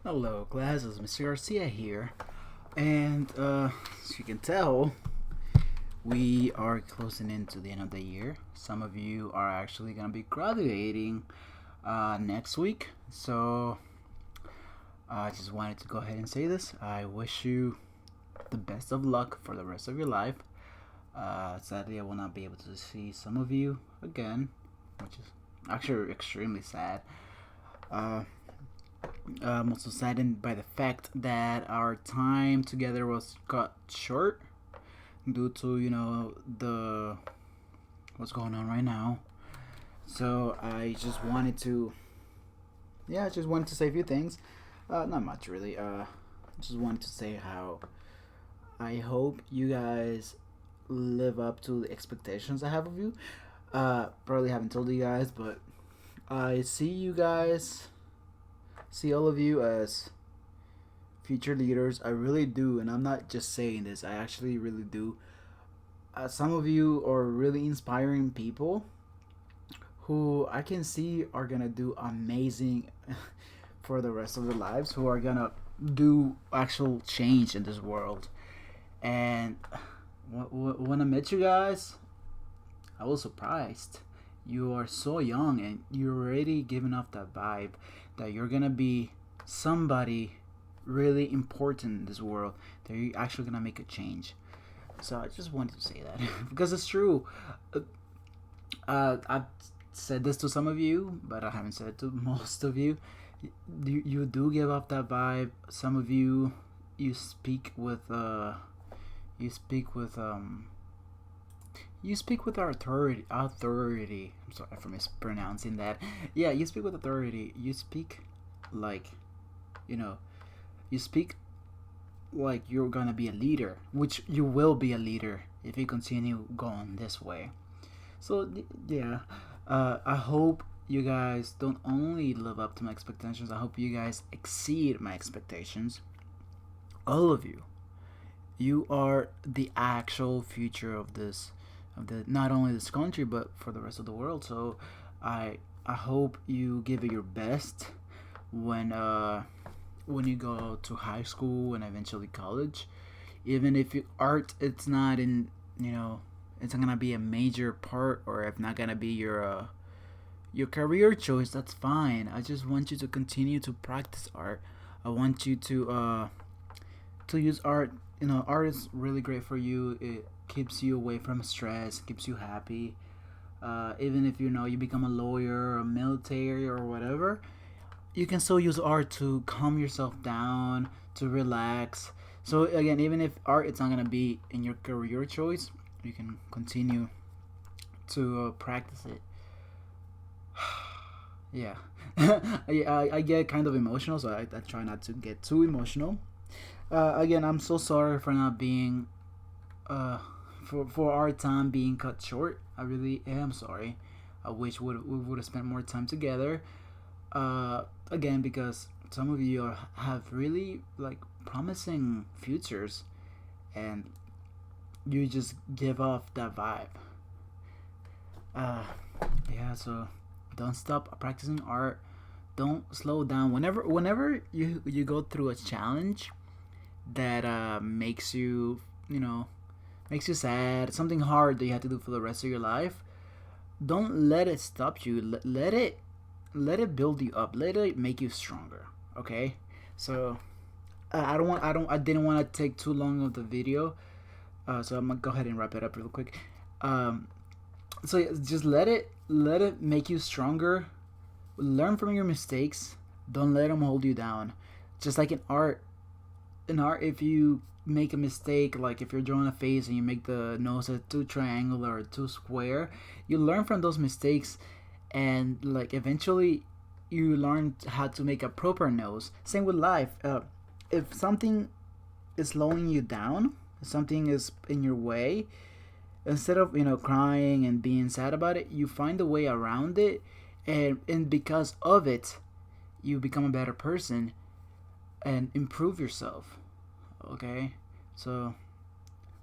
Hello, class. It's Mr. Garcia here, and as you can tell, we are closing into the end of the year. Some of you are actually gonna be graduating next week, so I just wanted to go ahead and say this. I wish you the best of luck for the rest of your life. Sadly, I will not be able to see some of you again, which is actually extremely sad. Uh, I'm also saddened by the fact that our time together was cut short due to the what's going on right now. So I just wanted to, I just wanted to say a few things. Not much really. Just wanted to say how I hope you guys live up to the expectations I have of you. Probably haven't told you guys, but I see all of you as future leaders. I really do, and I'm not just saying this. I actually really do. Some of you are really inspiring people who I can see are gonna do amazing for the rest of their lives. Who are gonna do actual change in this world. And when I met you guys, I was surprised. You are so young and you're already giving off that vibe that you're gonna be somebody really important in this world, that you're actually gonna make a change. So I just wanted to say that because it's true. I've said this to some of you, but I haven't said it to most of you. You do give off that vibe. Some of you, you speak with you speak with um you speak with authority. I'm sorry for mispronouncing that. Yeah, you speak with authority. You speak like, you know, you speak like you're gonna be a leader, which you will be a leader if you continue going this way. So yeah, I hope you guys don't only live up to my expectations. I hope you guys exceed my expectations. All of you, you are the actual future of this, of the not only this country but for the rest of the world. So I hope you give it your best when when you go to high school and eventually college. Even if art, it's not in, it's not gonna be a major part, or if not gonna be your career choice, that's fine. I just want you to continue to practice art. I want you to use art. Art is really great for you. It keeps you away from stress, keeps you happy. Even if you become a lawyer, a military, or whatever, you can still use art to calm yourself down, to relax. So again, even if art it's not gonna be in your career choice, you can continue to practice it. Yeah, I get kind of emotional, so I try not to get too emotional. Again, I'm so sorry for not being for our time being cut short. I really am sorry. I wish we would have spent more time together. Again, because some of you have really like promising futures, and you just give off that vibe. Uh, yeah. So don't stop practicing art. Don't slow down. Whenever you go through a challenge that you know makes you sad, something hard that you have to do for the rest of your life, don't let it stop you. Let it build you up. Let it make you stronger. Okay. So I didn't want to take too long of the video. So I'm gonna go ahead and wrap it up real quick. Um, so yeah, just let it make you stronger. Learn from your mistakes. Don't let them hold you down. Just like in art, if you make a mistake, like if you're drawing a face and you make the nose a too triangular or too square, you learn from those mistakes, and like eventually you learn how to make a proper nose. Same with life. If something is slowing you down, if something is in your way, instead of crying and being sad about it, you find a way around it, and because of it, you become a better person and improve yourself. Okay, so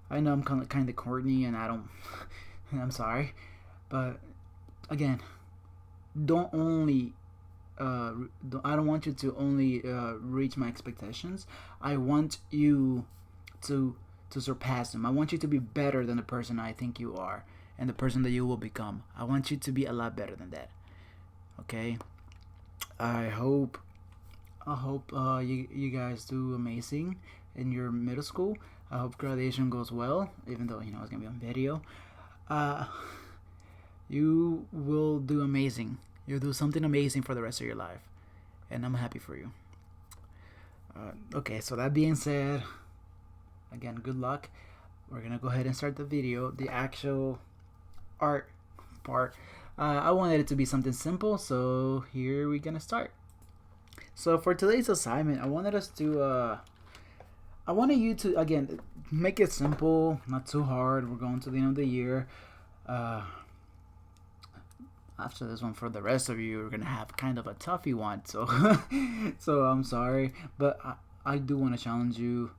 I know I'm kind of corny, and I don't. I'm sorry, but again, don't only I don't want you to only reach my expectations. I want you to surpass them. I want you to be better than the person I think you are and the person that you will become. I want you to be a lot better than that. Okay. I hope you guys do amazing in your middle school. I hope graduation goes well, even though it's gonna be on video. Uh, you will do amazing. You'll do something amazing for the rest of your life, and I'm happy for you. Okay, so that being said, again, good luck. We're gonna go ahead and start the video, the actual art part. I wanted it to be something simple, so here we're gonna start. So for today's assignment, I wanted you to again make it simple, not too hard. We're going to the end of the year. After this one, for the rest of you, we're gonna have kind of a toughy one. So, so I'm sorry, but I do want to challenge you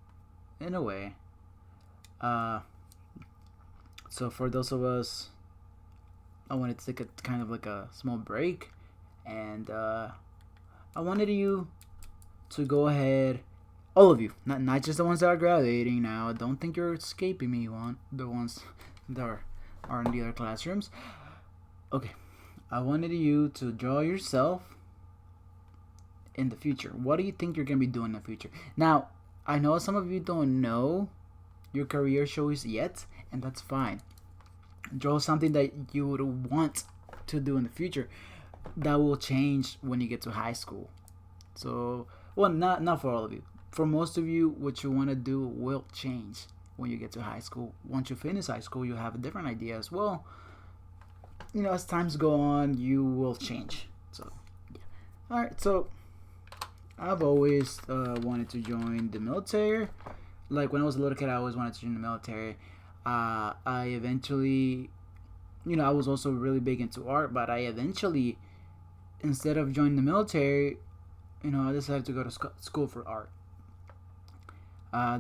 in a way. So for those of us, I wanted to take a kind of like a small break, and I wanted you to go ahead, all of you, not just the ones that are graduating now. Don't think you're escaping me. The ones that are in the other classrooms. Okay, I wanted you to draw yourself in the future. What do you think you're gonna be doing in the future? Now, I know some of you don't know your career choice yet, and that's fine. Draw something that you would want to do in the future that will change when you get to high school. So, well, not for all of you. For most of you, what you want to do will change when you get to high school. Once you finish high school, you have a different idea as well. As times go on, you will change. So, yeah. All right. So, I've always wanted to join the military. Like when I was a little kid, I always wanted to join the military. I eventually, I was also really big into art, but I eventually, instead of joining the military, I decided to go to school for art.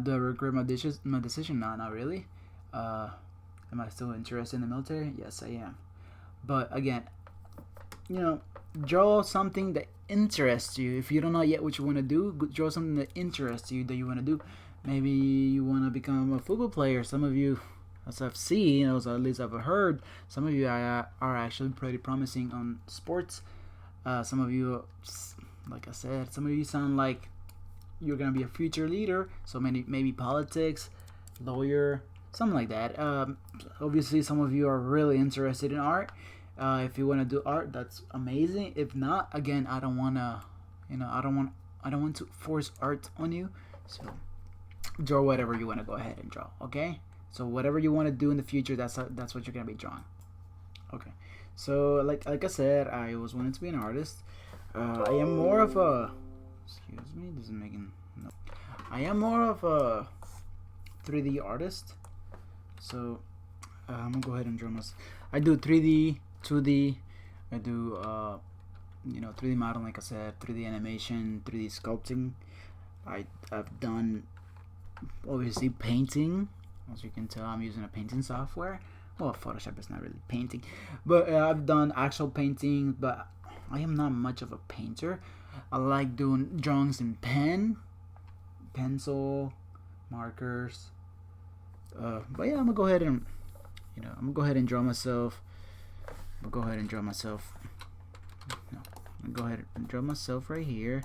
Do I regret my decision? No, not really. Am I still interested in the military? Yes, I am. But again, draw something that interests you. If you don't know yet what you want to do, draw something that interests you that you want to do. Maybe you want to become a football player. Some of you, as I've seen, as at least I've heard, some of you are actually pretty promising on sports. Some of you, like I said, some of you sound like you're gonna be a future leader. So maybe politics, lawyer, something like that. Obviously, some of you are really interested in art. If you want to do art, that's amazing. If not, again, I don't want to force art on you. So draw whatever you want to go ahead and draw. Okay. So whatever you want to do in the future, that's what you're gonna be drawing. Okay. So like I said, I always wanted to be an artist. I am more of a. Excuse me. This is making. No. I am more of a 3D artist. So I'm gonna go ahead and draw myself. I do 3D, 2D. I do 3D modeling, like I said, 3D animation, 3D sculpting. I've done obviously painting. As you can tell, I'm using a painting software. Well, Photoshop is not really painting, but I've done actual painting. But I am not much of a painter. I like doing drawings in pen, pencil, markers. But yeah, I'm gonna go ahead and draw myself. I'm gonna go ahead and draw myself. No, I'm gonna go ahead and draw myself right here.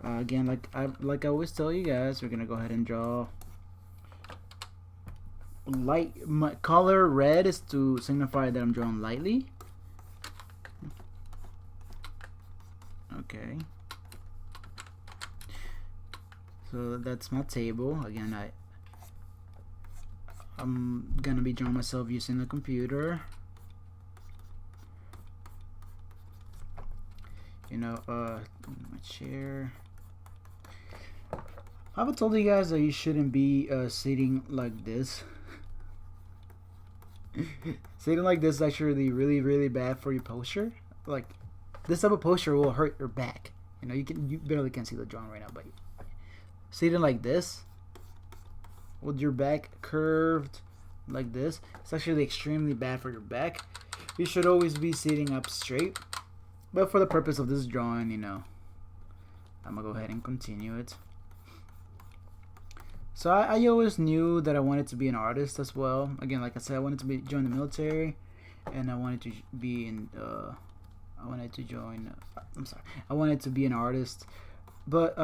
Again, like I always tell you guys, we're gonna go ahead and draw. My color red is to signify that I'm drawing lightly. Okay. So that's my table. Again, I'm gonna be drawing myself using the computer. My chair. I haven't told you guys that you shouldn't be sitting like this. Sitting like this is actually really, really bad for your posture. Like this type of posture will hurt your back. You barely can see the drawing right now, but sitting like this with your back curved like this, it's actually extremely bad for your back. You should always be sitting up straight. But for the purpose of this drawing, I'm gonna go ahead and continue it. So I always knew that I wanted to be an artist as well. Again, like I said, I wanted to join the military, and I wanted to be in. I wanted to join. I'm sorry. I wanted to be an artist, but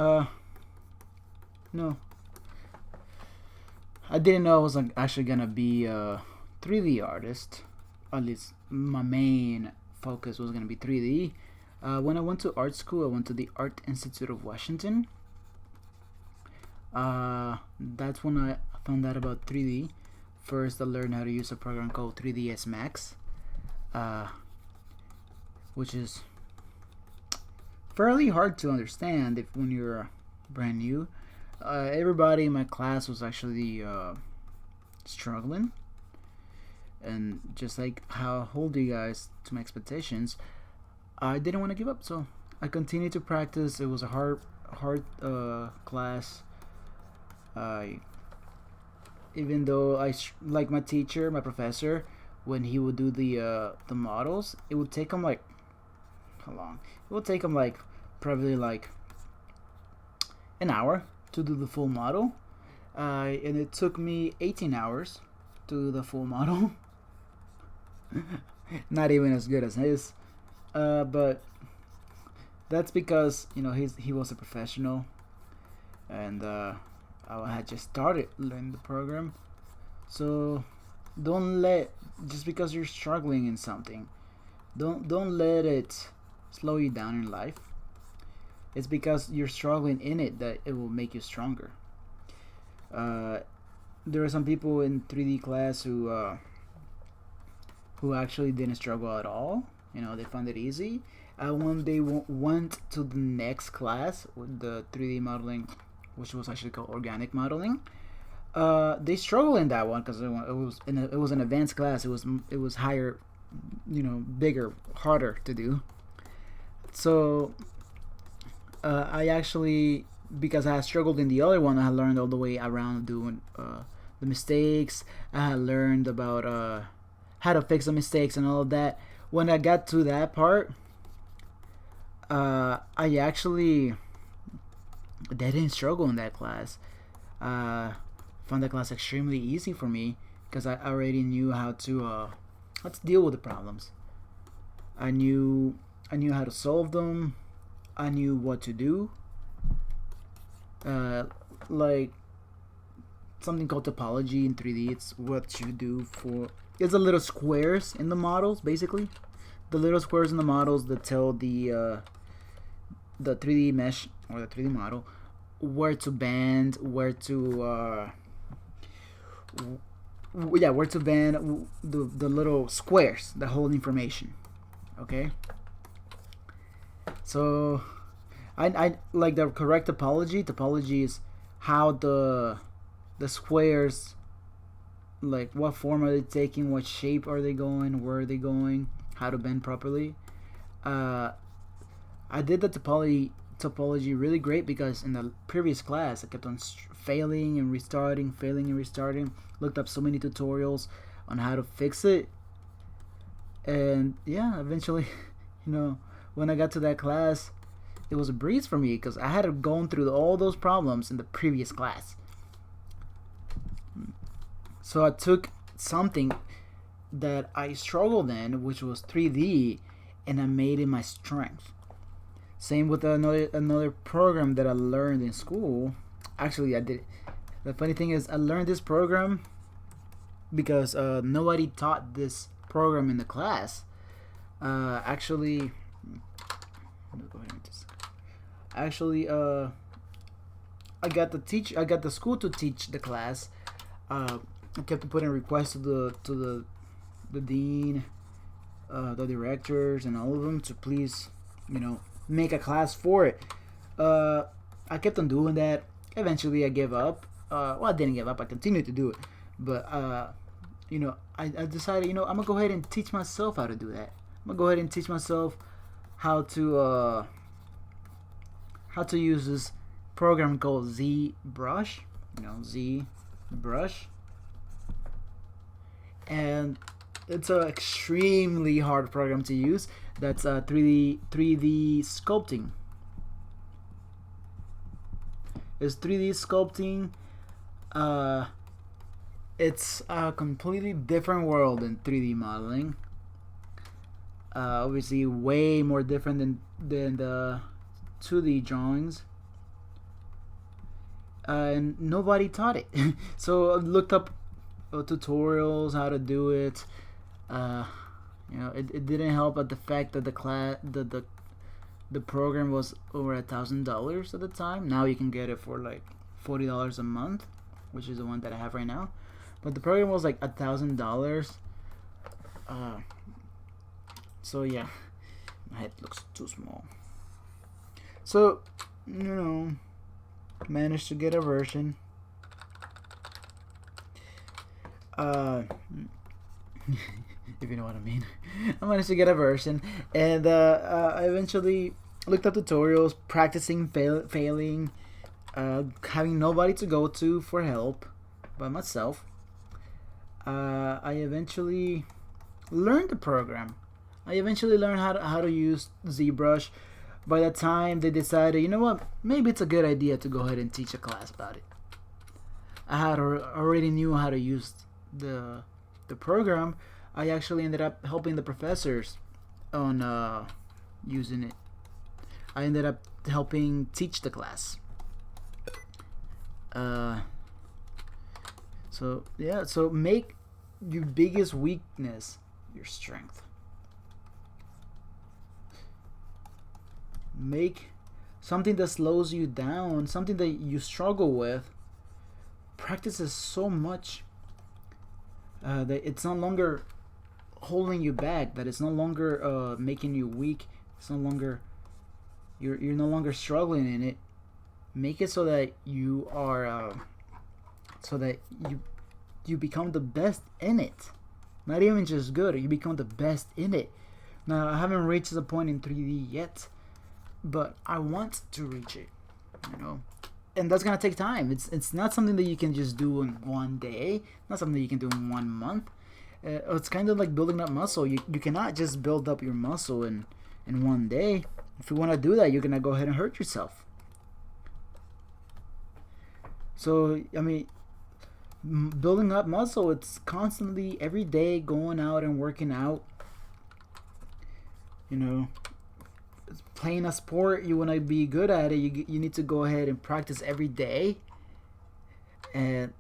no, I didn't know I was actually gonna be a 3D artist. At least my main focus was gonna be 3D. When I went to art school, I went to the Art Institute of Washington. That's when I found out about 3D. First, I learned how to use a program called 3ds Max, which is fairly hard to understand when you're brand new. Everybody in my class was actually struggling, and just like how I hold you guys to my expectations, I didn't want to give up, so I continued to practice. It was a hard class. Even though like my teacher, my professor, when he would do the models, it would take him like how long? It would take him like probably like an hour to do the full model, and it took me 18 hours to do the full model. Not even as good as his, but that's because he was a professional, and I had just started learning the program. So don't let, just because you're struggling in something, don't let it slow you down in life. It's because you're struggling in it that it will make you stronger. There are some people in 3D class who actually didn't struggle at all. They found it easy. When they went to the next class with the 3D modeling, which was actually called organic modeling, they struggled in that one because it was an advanced class. It was higher, bigger, harder to do. So I actually, because I had struggled in the other one, I had learned all the way around doing the mistakes. I had learned about how to fix the mistakes and all of that. When I got to that part, I actually didn't struggle in that class. Found that class extremely easy for me because I already knew how to deal with the problems. I knew how to solve them. I knew what to do. Like something called topology in 3D. It's what you do for. It's the little squares in the models, basically. The little squares in the models that tell the 3D mesh or the 3D model where to bend, where to bend the little squares that hold information. Okay. So I like the correct topology. Topology is how the squares, like what form are they taking, what shape are they going, where are they going, how to bend properly. I did the topology really great because in the previous class I kept on failing and restarting. Looked up so many tutorials on how to fix it, and yeah, eventually, when I got to that class, it was a breeze for me because I had gone through all those problems in the previous class. So I took something that I struggled in, which was 3D, and I made it my strength. Same with another program that I learned in school. Actually, I did. The funny thing is, I learned this program because nobody taught this program in the class. Actually, I got the school to teach the class. I kept putting requests to the dean, the directors, and all of them to please, make a class for it. I kept on doing that. Eventually, I gave up. I didn't give up. I continued to do it, but I decided, I'm gonna go ahead and teach myself how to do that. I'm gonna go ahead and teach myself how to use this program called ZBrush. ZBrush. And It's an extremely hard program to use. That's 3D sculpting. It's 3D sculpting. Uh, it's a completely different world than 3D modeling. Obviously, way more different than the 2D drawings. And nobody taught it. So I looked up tutorials how to do it. Uh, it didn't help at the fact that the program was over $1,000 at the time. Now you can get it for like $40 a month, which is the one that I have right now. But the program was like $1,000. So yeah, my head looks too small. So managed to get a version. If you know what I mean. I managed to get a version, and I eventually looked up tutorials, practicing, failing, having nobody to go to for help by myself. I eventually learned the program. I eventually learned how to use ZBrush. By the time they decided, you know what, maybe it's a good idea to go ahead and teach a class about it. I had already knew how to use the program. I actually ended up helping the professors on using it. I ended up helping teach the class. So yeah, so make your biggest weakness your strength. Make something that slows you down, something that you struggle with, practices so much that it's no longer holding you back, that it's no longer making you weak. It's no longer you're no longer struggling in it. Make it so that you are so that you become the best in it. Not even just good, you become the best in it. Now I haven't reached the point in 3D yet, but I want to reach it, and that's gonna take time. It's not something that you can just do in one day, not something that you can do in 1 month. It's kind of like building up muscle. You cannot just build up your muscle in one day. If you want to do that, you're gonna go ahead and hurt yourself. So I mean, building up muscle, it's constantly every day going out and working out. Playing a sport, you want to be good at it, you need to go ahead and practice every day, and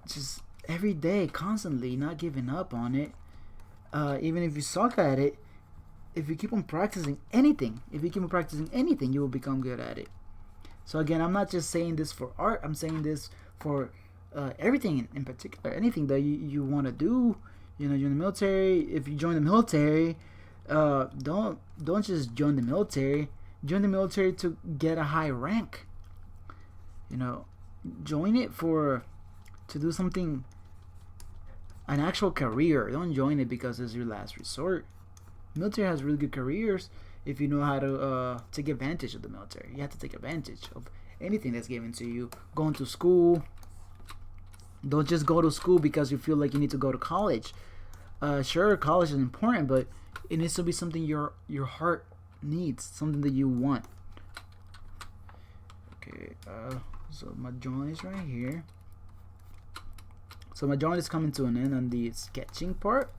just every day, constantly, not giving up on it. Even if you suck at it, if you keep on practicing anything, you will become good at it. So again, I'm not just saying this for art, I'm saying this for everything in particular. Anything that you want to do, you're in the military. If you join the military, don't just join the military. Join the military to get a high rank. Join it to do something, an actual career. Don't join it because it's your last resort. Military has really good careers if you know how to take advantage of the military. You have to take advantage of anything that's given to you. Going to school. Don't just go to school because you feel like you need to go to college. Sure, college is important, but it needs to be something your heart needs, something that you want. Okay, so my drawing is right here. So my drawing is coming to an end on the sketching part.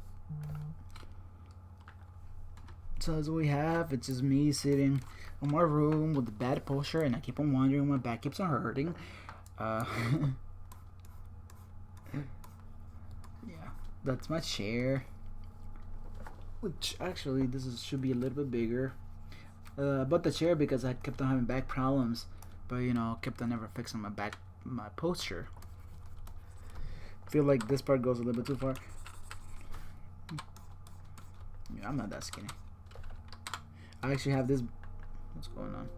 So as we have, it's just me sitting in my room with the bad posture, and I keep on wondering, my back keeps on hurting. Yeah, that's my chair. Which actually should be a little bit bigger. But the chair, because I kept on having back problems, but kept on never fixing my posture. Feel like this part goes a little bit too far. Yeah, I'm not that skinny. I actually have this. What's going on?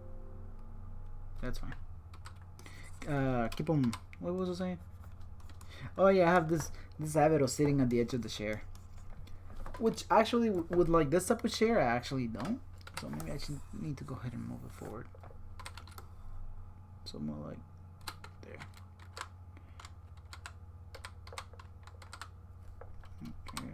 That's fine. Keep on. What was I saying? Oh yeah, I have this Avero sitting at the edge of the chair. Which actually, with like this type of chair, I actually don't. So maybe I should need to go ahead and move it forward. So more like there. Okay.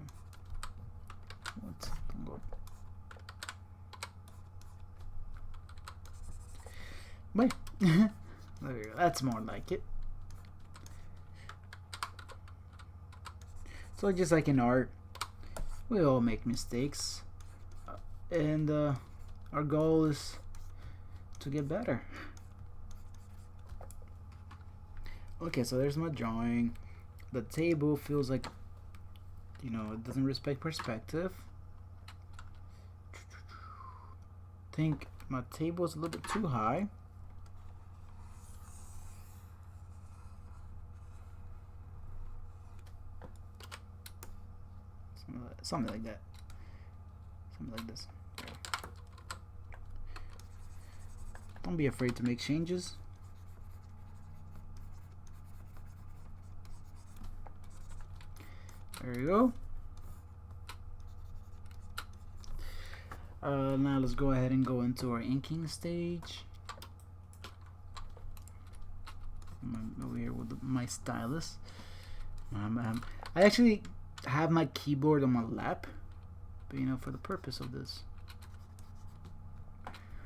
There you go. That's more like it. So just like in art, we all make mistakes, and our goal is to get better. Okay, so there's my drawing. The table feels like, you know, it doesn't respect perspective. I think my table is a little bit too high. Something like that. Something like this. Don't be afraid to make changes. There you go. Now let's go ahead and go into our inking stage. I'm over here with my stylus. I actually have my keyboard on my lap, but you know, for the purpose of this.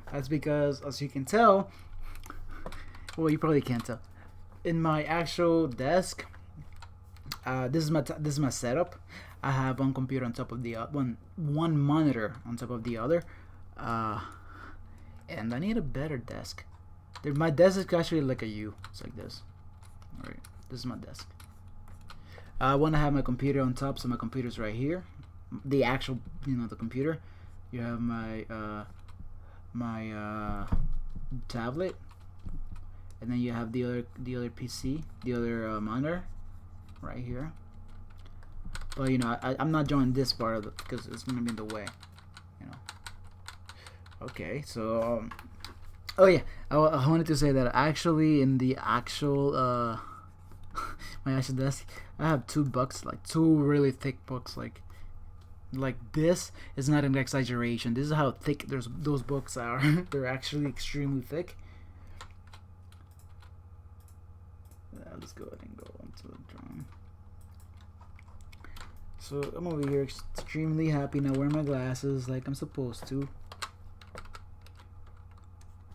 That's because, as you can tell, well, you probably can't tell, in my actual desk, this is my setup. I have one computer on top of the one monitor on top of the other, and I need a better desk. My desk is actually like a U. It's like this. All right, this is my desk. I want to have my computer on top, so my computer's right here. The actual, you know, the computer. You have my tablet, and then you have the other PC, the other monitor, right here. But you know, I'm not drawing this part of it because it's gonna be in the way, you know. Okay, so oh yeah, I wanted to say that actually in the actual my actual desk, I have two books, like two really thick books, like this is not an exaggeration. This is how thick those books are. They're actually extremely thick. Let's go ahead and go into the drawing. So I'm over here extremely happy now, wearing my glasses like I'm supposed to.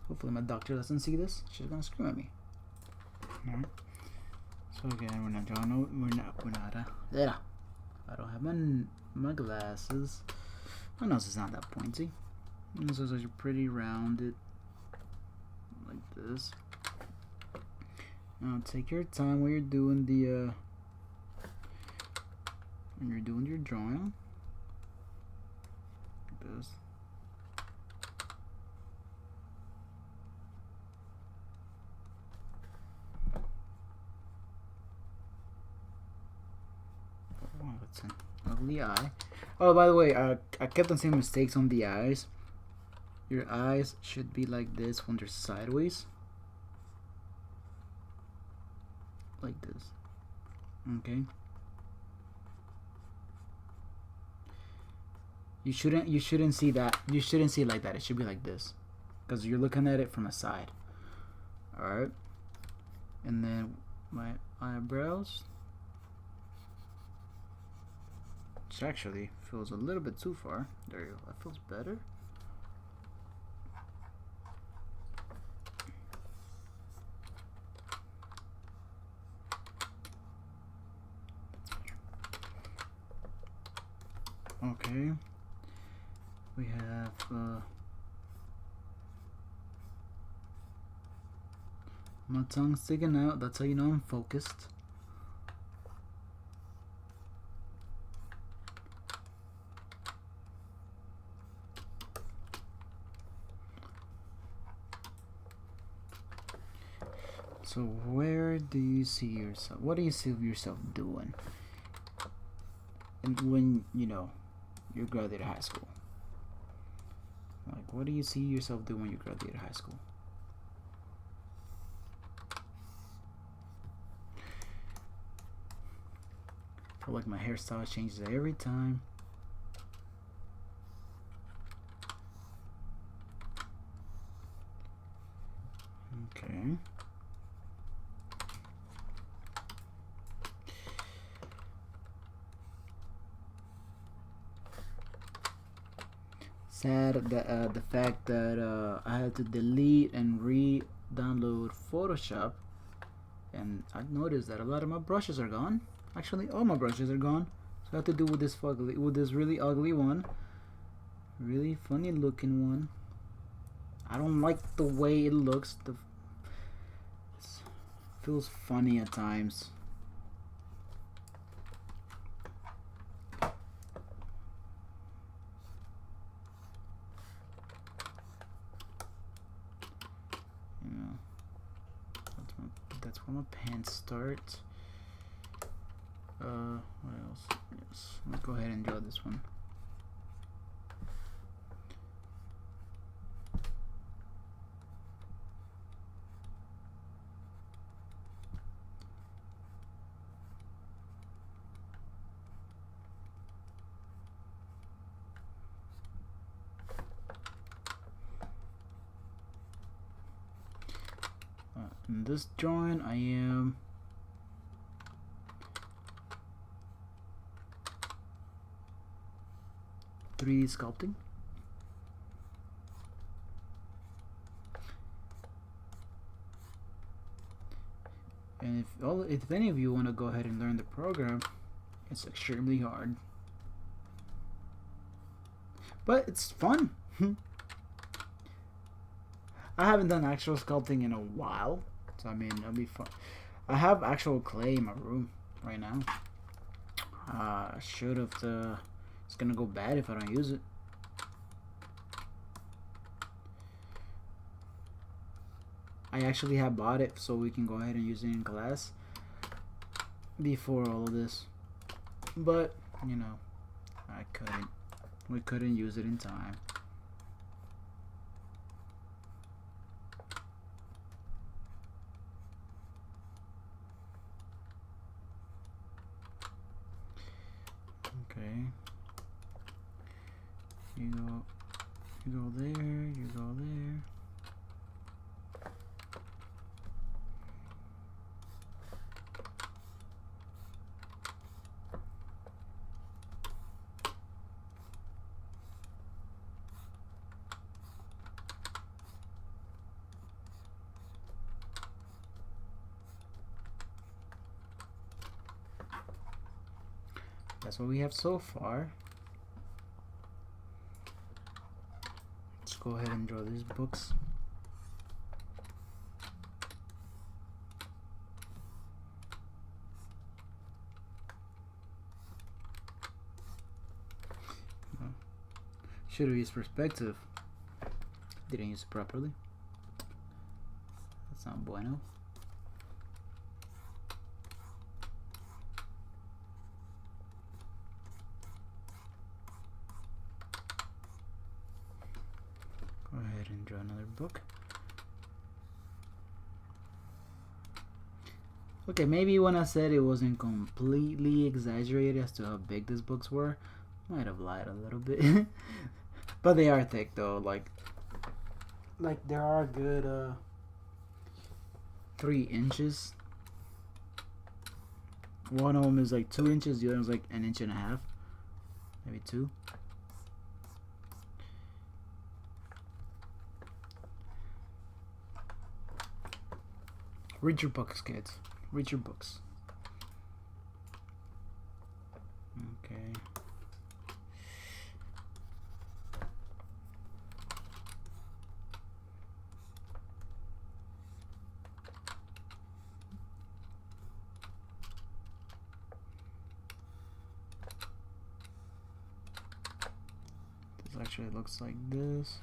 Hopefully my doctor doesn't see this. She's gonna scream at me. Alright. So again, we're not drawing. We're not. Yeah. I don't have my glasses. My nose is not that pointy. My nose is actually pretty rounded, like this. Now take your time when you're doing the when you're doing your drawing. Like this. Oh, that's an ugly eye. Oh, by the way, I kept on seeing mistakes on the eyes. Your eyes should be like this when they're sideways. Like this. Okay. You shouldn't see that. You shouldn't see it like that. It should be like this, because you're looking at it from a side. All right. And then my eyebrows, which actually feels a little bit too far. There you go. That feels better. Okay. We have my tongue sticking out. That's how you know I'm focused. So where do you see yourself? What do you see yourself doing? And when you know you graduate high school, like what do you see yourself doing when you graduate high school? I feel like my hairstyle changes every time. Okay. Sad that the fact that I had to delete and download Photoshop, and I noticed that a lot of my brushes are gone. Actually, all my brushes are gone. So I have to do with this really ugly one, really funny looking one. I don't like the way it looks. It feels funny at times. That's where my pants start. What else? Yes, let's go ahead and draw this one. In this drawing, I am .3D sculpting. And if any of you want to go ahead and learn the program, it's extremely hard, but it's fun. I haven't done actual sculpting in a while, so I mean it'll be fun. I have actual clay in my room right now. Should have it's gonna go bad if I don't use it. I actually have bought it so we can go ahead and use it in class before all of this, but you know, we couldn't use it in time. Okay, you go there, you go there. That's what we have so far. Let's go ahead and draw these books. Should have used perspective. Didn't use it properly. That's not bueno. Go ahead and draw another book. Okay, maybe when I said it wasn't completely exaggerated as to how big these books were, might have lied a little bit. But they are thick though, like there are good 3 inches. One of them is like 2 inches, the other one's like 1.5 inches, maybe 2. Read your books, kids. Read your books. Okay. This actually looks like this.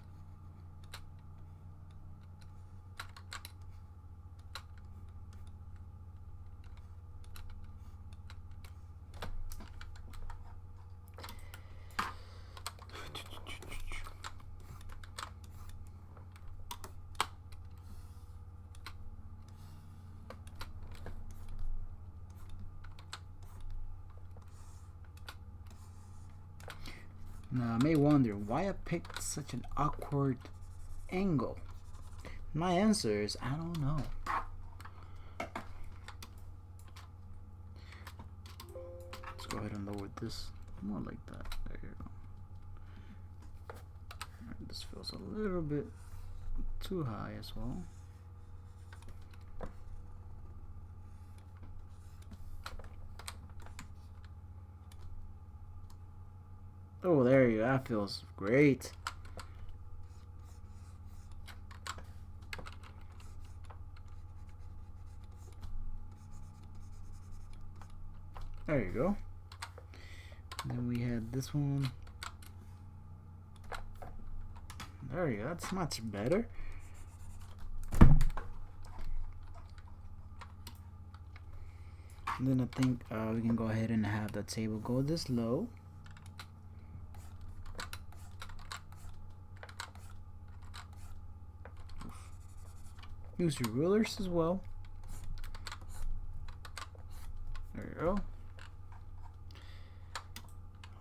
Now, I may wonder why I picked such an awkward angle. My answer is I don't know. Let's go ahead and lower this more like that. There you go. Alright, this feels a little bit too high as well. Oh, there you go. That feels great. There you go. Then we had this one. There you go. That's much better. And then I think we can go ahead and have the table go this low. Use your rulers as well. There you go.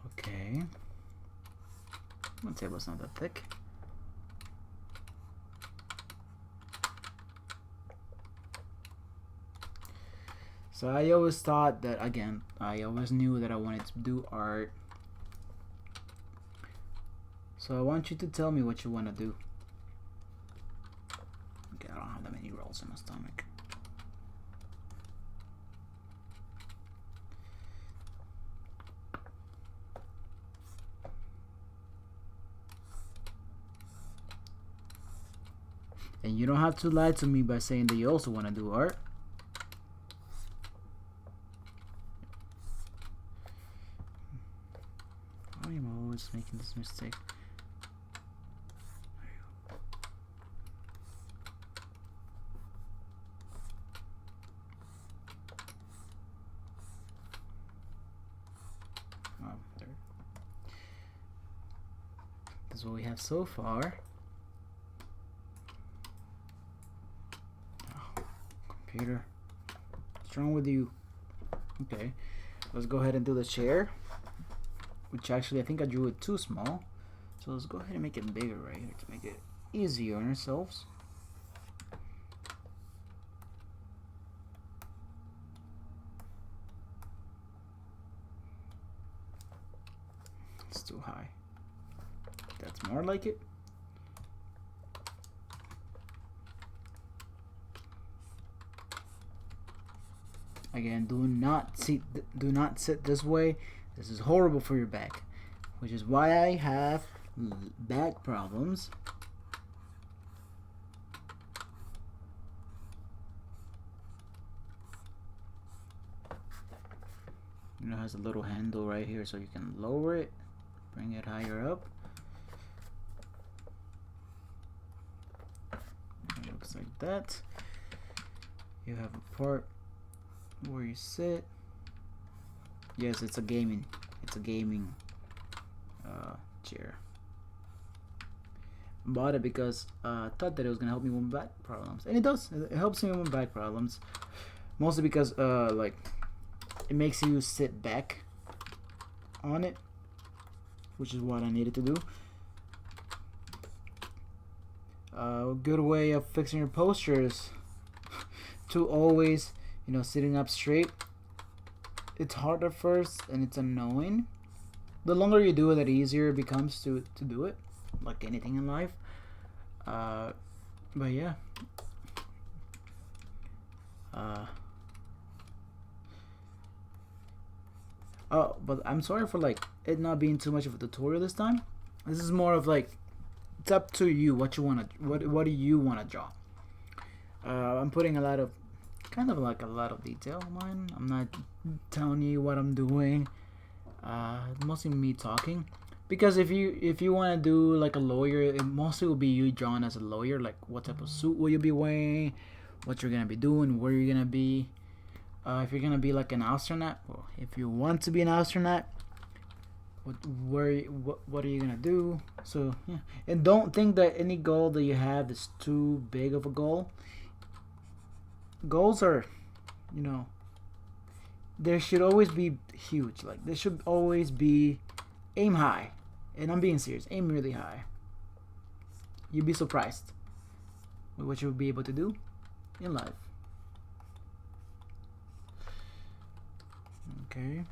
Okay. My table's not that thick. So I always thought that, again, I always knew that I wanted to do art. So I want you to tell me what you want to do. Okay, I don't have that many rolls in my stomach. And you don't have to lie to me by saying that you also want to do art. Why am I always making this mistake? Oh, there. This is what we have so far. Computer, what's wrong with you? Okay, let's go ahead and do the chair, which actually I think I drew it too small, so let's go ahead and make it bigger right here to make it easier on ourselves. It's too high. That's more like it. Again, do not sit this way. This is horrible for your back, which is why I have back problems. You know, it has a little handle right here, so you can lower it, bring it higher up. It looks like that. You have a part where you sit. Yes, it's a gaming chair. Bought it because I thought that it was gonna help me with back problems, and it does. It helps me with back problems, mostly because like it makes you sit back on it, which is what I needed to do. A good way of fixing your posture is to always, you know, sitting up straight. It's hard at first and it's annoying. The longer you do it, the easier it becomes to do it, like anything in life. But yeah. Oh, but I'm sorry for like it not being too much of a tutorial this time. This is more of like, it's up to you what you wanna, what do you wanna draw. I'm putting a lot of, kind of like a lot of detail on mine. I'm not telling you what I'm doing. Mostly me talking, because if you want to do like a lawyer, it mostly will be you drawing as a lawyer, like what type of suit will you be wearing, what you're gonna be doing, where you're gonna be. If you're gonna be like an astronaut, well, if you want to be an astronaut, what are you gonna do? So yeah, and don't think that any goal that you have is too big of a goal. Goals are, you know, there should always be huge. Like there should always be, aim high, and I'm being serious. Aim really high. You'd be surprised with what you'll be able to do in life. Okay.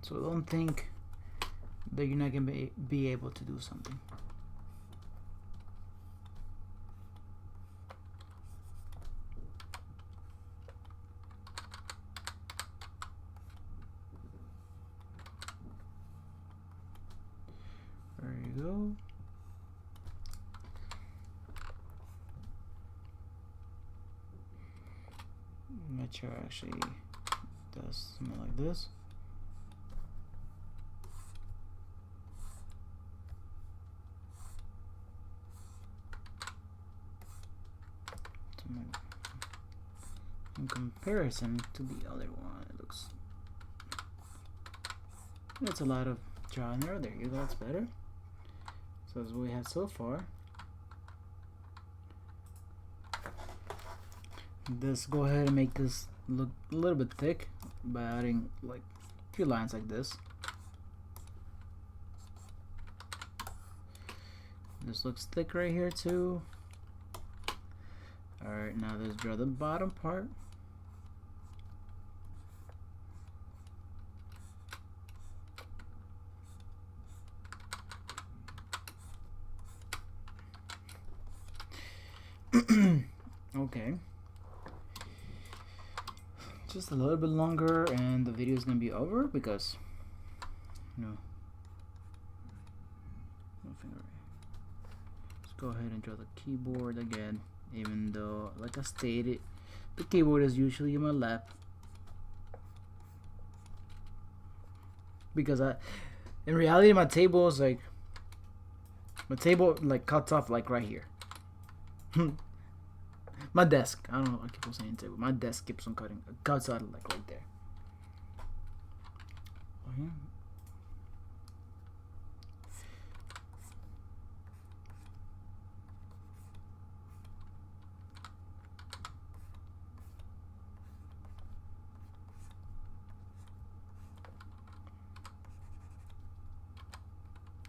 So don't think that you're not gonna be able to do something. you go. My chair actually does something like this. In comparison to the other one, it looks, it's a lot of draw in there. There you go, that's better. So as we have so far. This, go ahead and make this look a little bit thick by adding like a few lines like this. This looks thick right here too. Alright, now let's draw the bottom part. Okay. Just a little bit longer and the video is gonna be over because, you know, let's go ahead and draw the keyboard again, even though, like I stated, the keyboard is usually in my lap because in reality my table is like, my table like cuts off like right here. My desk, I don't know, I keep on saying table. My desk keeps on cuts out like right there. Okay.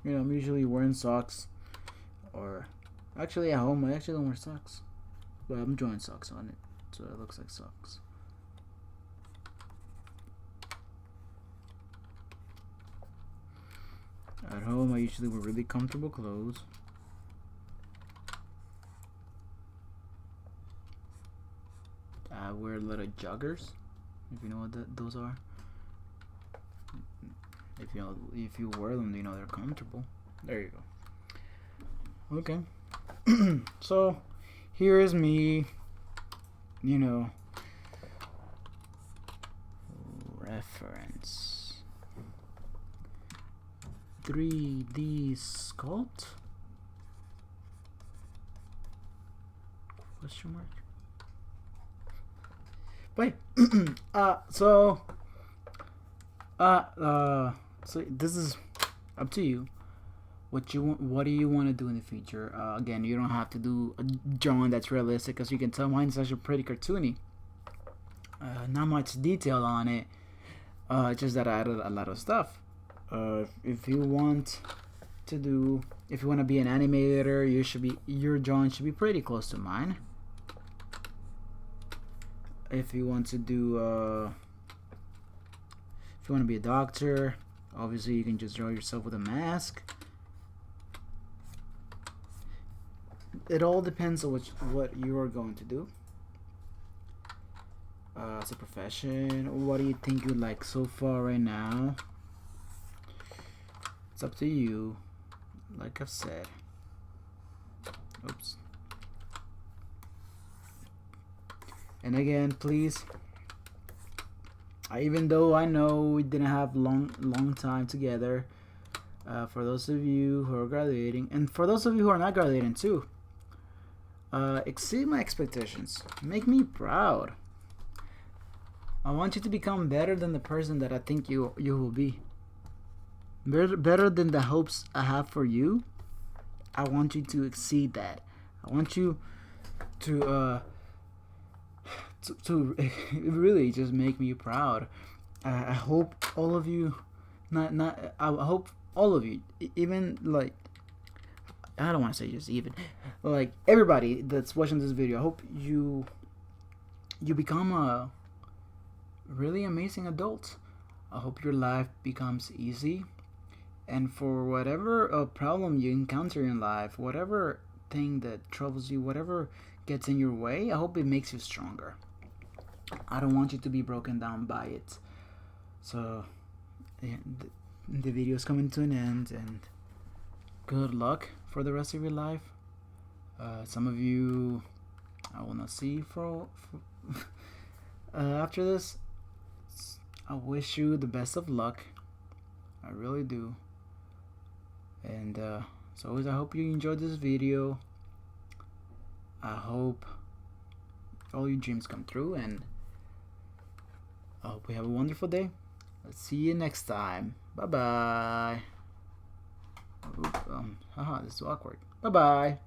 You know, I'm usually wearing socks, or actually at home I actually don't wear socks. But I'm drawing socks on it, so it looks like socks. At home, I usually wear really comfortable clothes. I wear a lot of joggers, if you know what those are. If you wear them, you know they're comfortable. There you go. Okay. So here is me, you know, reference 3D sculpt, question mark. But so this is up to you. What do you want to do in the future? Again, you don't have to do a drawing that's realistic, as you can tell mine is actually pretty cartoony. Not much detail on it. Just that I added a lot of stuff. If you want to be an animator, your drawing should be pretty close to mine. If you want to be a doctor, obviously you can just draw yourself with a mask. It all depends on what you are going to do as a profession. What do you think you like so far right now? It's up to you. Like I've said. Oops. And again, please. Even though I know we didn't have long time together, for those of you who are graduating, and for those of you who are not graduating too. Exceed my expectations. Make me proud. I want you to become better than the person that I think you will be. Better than the hopes I have for you. I want you to exceed that. I want you to really just make me proud. I hope all of you, I hope all of you, even like, I don't want to say just even, like everybody that's watching this video, I hope you become a really amazing adult. I hope your life becomes easy, and for whatever problem you encounter in life, whatever thing that troubles you, whatever gets in your way, I hope it makes you stronger. I don't want you to be broken down by it. So the video is coming to an end, and good luck for the rest of your life. Some of you I will not see for after this. I wish you the best of luck. I really do. And as always, I hope you enjoyed this video. I hope all your dreams come true, and I hope we have a wonderful day. Let's see you next time. Bye bye. Haha, this is awkward. Bye bye.